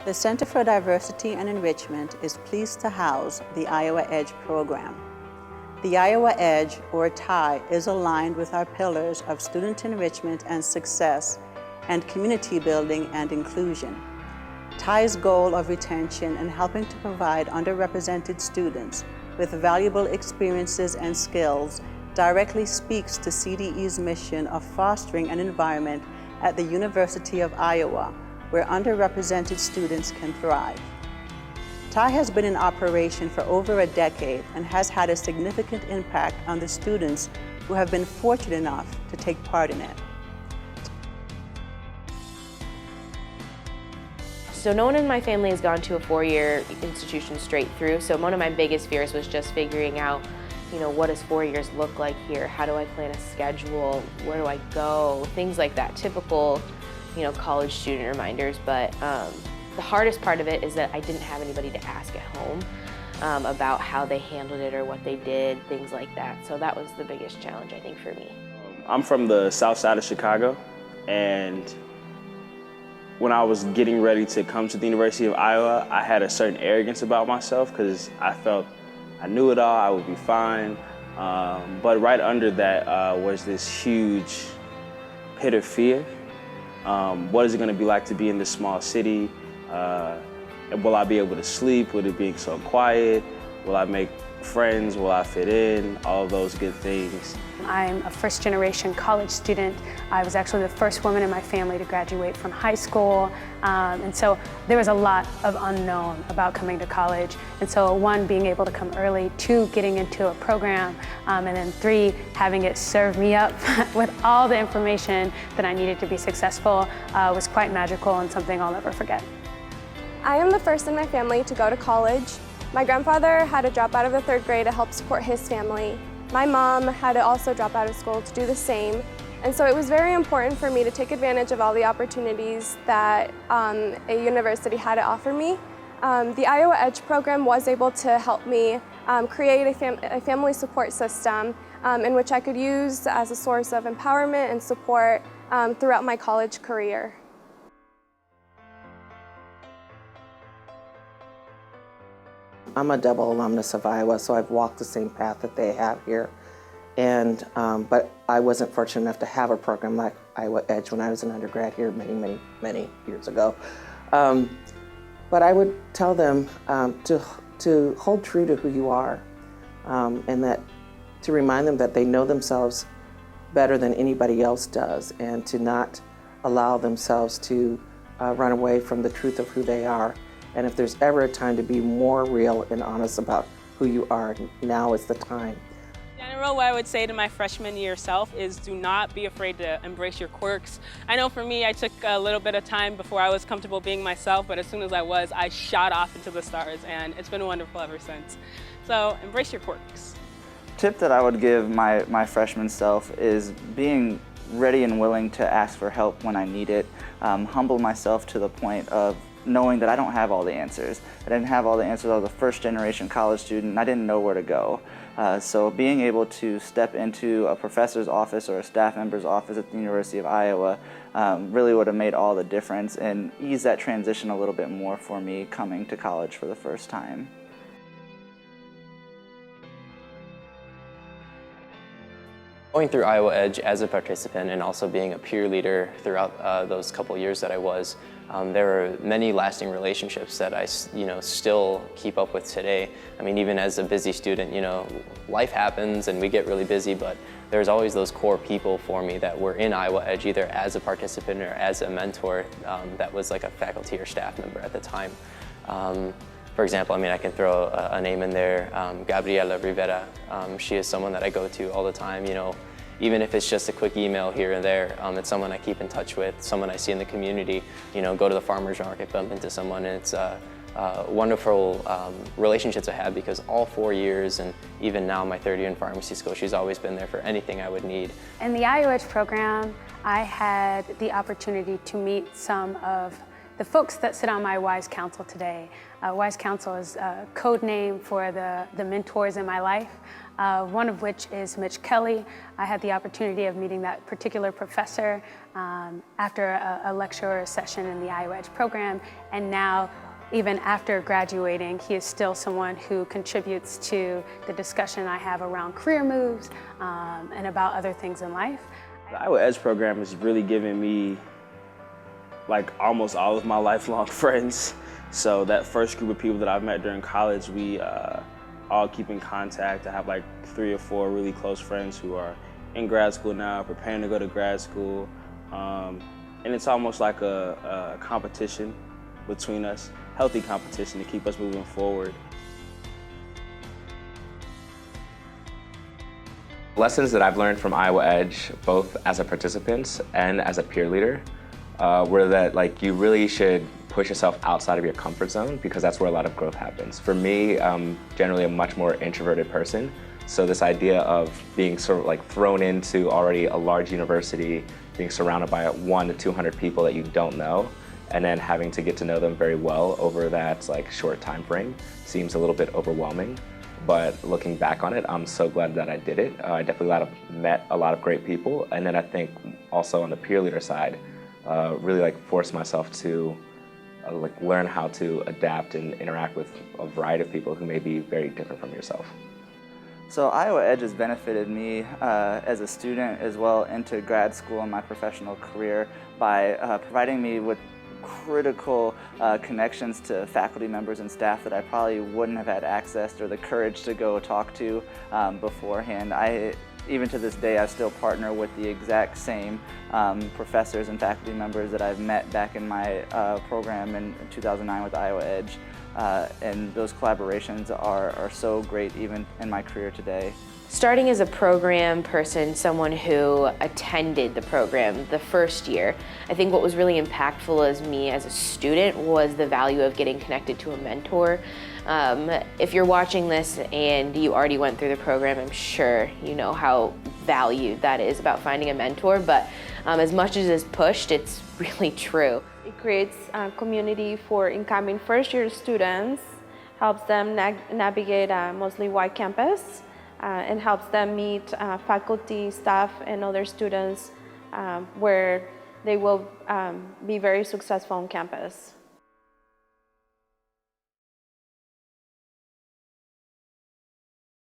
The Center for Diversity and Enrichment is pleased to house the Iowa Edge program. The Iowa Edge, or TIE, is aligned with our pillars of student enrichment and success and community building and inclusion. TIE's goal of retention and helping to provide underrepresented students with valuable experiences and skills directly speaks to CDE's mission of fostering an environment at the University of Iowa where underrepresented students can thrive. TIE has been in operation for over a decade and has had a significant impact on the students who have been fortunate enough to take part in it. So no one in my family has gone to a four-year institution straight through, so one of my biggest fears was just figuring out, what does 4 years look like here? How do I plan a schedule? Where do I go? Things like that, typical, college student reminders. But the hardest part of it is that I didn't have anybody to ask at home about how they handled it or what they did, things like that. So that was the biggest challenge, I think, for me. I'm from the south side of Chicago, and when I was getting ready to come to the University of Iowa, I had a certain arrogance about myself because I felt I knew it all, I would be fine. But right under that was this huge pit of fear. What is it going to be like to be in this small city? Will I be able to sleep? Will it be so quiet? Will I make friends? Will I fit in? All of those good things. I'm a first-generation college student. I was actually the first woman in my family to graduate from high school. And so there was a lot of unknown about coming to college. And so one, being able to come early, two, getting into a program, and then three, having it serve me up with all the information that I needed to be successful was quite magical and something I'll never forget. I am the first in my family to go to college. My grandfather had to drop out of the third grade to help support his family. My mom had to also drop out of school to do the same. And so it was very important for me to take advantage of all the opportunities that a university had to offer me. The Iowa Edge program was able to help me create a family support system in which I could use as a source of empowerment and support throughout my college career. I'm a double alumnus of Iowa, so I've walked the same path that they have here. And, but I wasn't fortunate enough to have a program like Iowa Edge when I was an undergrad here many years ago. But I would tell them to hold true to who you are, and that to remind them that they know themselves better than anybody else does, and to not allow themselves to run away from the truth of who they are. And if there's ever a time to be more real and honest about who you are, now is the time. In general, what I would say to my freshman year self is do not be afraid to embrace your quirks. I know for me, I took a little bit of time before I was comfortable being myself, but as soon as I shot off into the stars, and it's been wonderful ever since. So embrace your quirks. Tip that I would give my freshman self is being ready and willing to ask for help when I need it, humble myself to the point of knowing that I don't have all the answers. I didn't have all the answers. I was a first-generation college student, and I didn't know where to go. So being able to step into a professor's office or a staff member's office at the University of Iowa really would have made all the difference and eased that transition a little bit more for me coming to college for the first time. Going through Iowa Edge as a participant and also being a peer leader throughout those couple years that I was, there were many lasting relationships that I still keep up with today. I mean, even as a busy student, life happens and we get really busy, but there's always those core people for me that were in Iowa Edge either as a participant or as a mentor that was like a faculty or staff member at the time. For example, I can throw a name in there, Gabriela Rivera. She is someone that I go to all the time, even if it's just a quick email here and there. It's someone I keep in touch with, someone I see in the community, go to the farmer's market, bump into someone, and it's wonderful relationships I have because all 4 years and even now my third year in pharmacy school, she's always been there for anything I would need. In the Iowa Edge program, I had the opportunity to meet some of the folks that sit on my WISE Council today. WISE Council is a code name for the mentors in my life, one of which is Mitch Kelly. I had the opportunity of meeting that particular professor after a lecture or a session in the Iowa Edge program, and now, even after graduating, he is still someone who contributes to the discussion I have around career moves and about other things in life. The Iowa Edge program has really given me like almost all of my lifelong friends. So that first group of people that I've met during college, we all keep in contact. I have like 3 or 4 really close friends who are in grad school now, preparing to go to grad school. And it's almost like a competition between us, healthy competition to keep us moving forward. Lessons that I've learned from Iowa Edge, both as a participant and as a peer leader, were that like you really should push yourself outside of your comfort zone, because that's where a lot of growth happens. For me, I'm generally a much more introverted person, so this idea of being sort of like thrown into already a large university, being surrounded by 100 to 200 people that you don't know, and then having to get to know them very well over that like short time frame seems a little bit overwhelming. But looking back on it, I'm so glad that I did it. I definitely met a lot of great people, and then I think also on the peer leader side, really like force myself to like learn how to adapt and interact with a variety of people who may be very different from yourself. So Iowa Edge has benefited me as a student as well into grad school and my professional career by providing me with critical connections to faculty members and staff that I probably wouldn't have had access or the courage to go talk to beforehand. Even to this day, I still partner with the exact same professors and faculty members that I've met back in my program in 2009 with Iowa Edge. And those collaborations are so great even in my career today. Starting as a program person, someone who attended the program the first year, I think what was really impactful as me as a student was the value of getting connected to a mentor. If you're watching this and you already went through the program, I'm sure you know how valued that is about finding a mentor, but as much as it's pushed, it's really true. It creates a community for incoming first-year students, helps them navigate a mostly white campus, and helps them meet faculty, staff, and other students where they will be very successful on campus.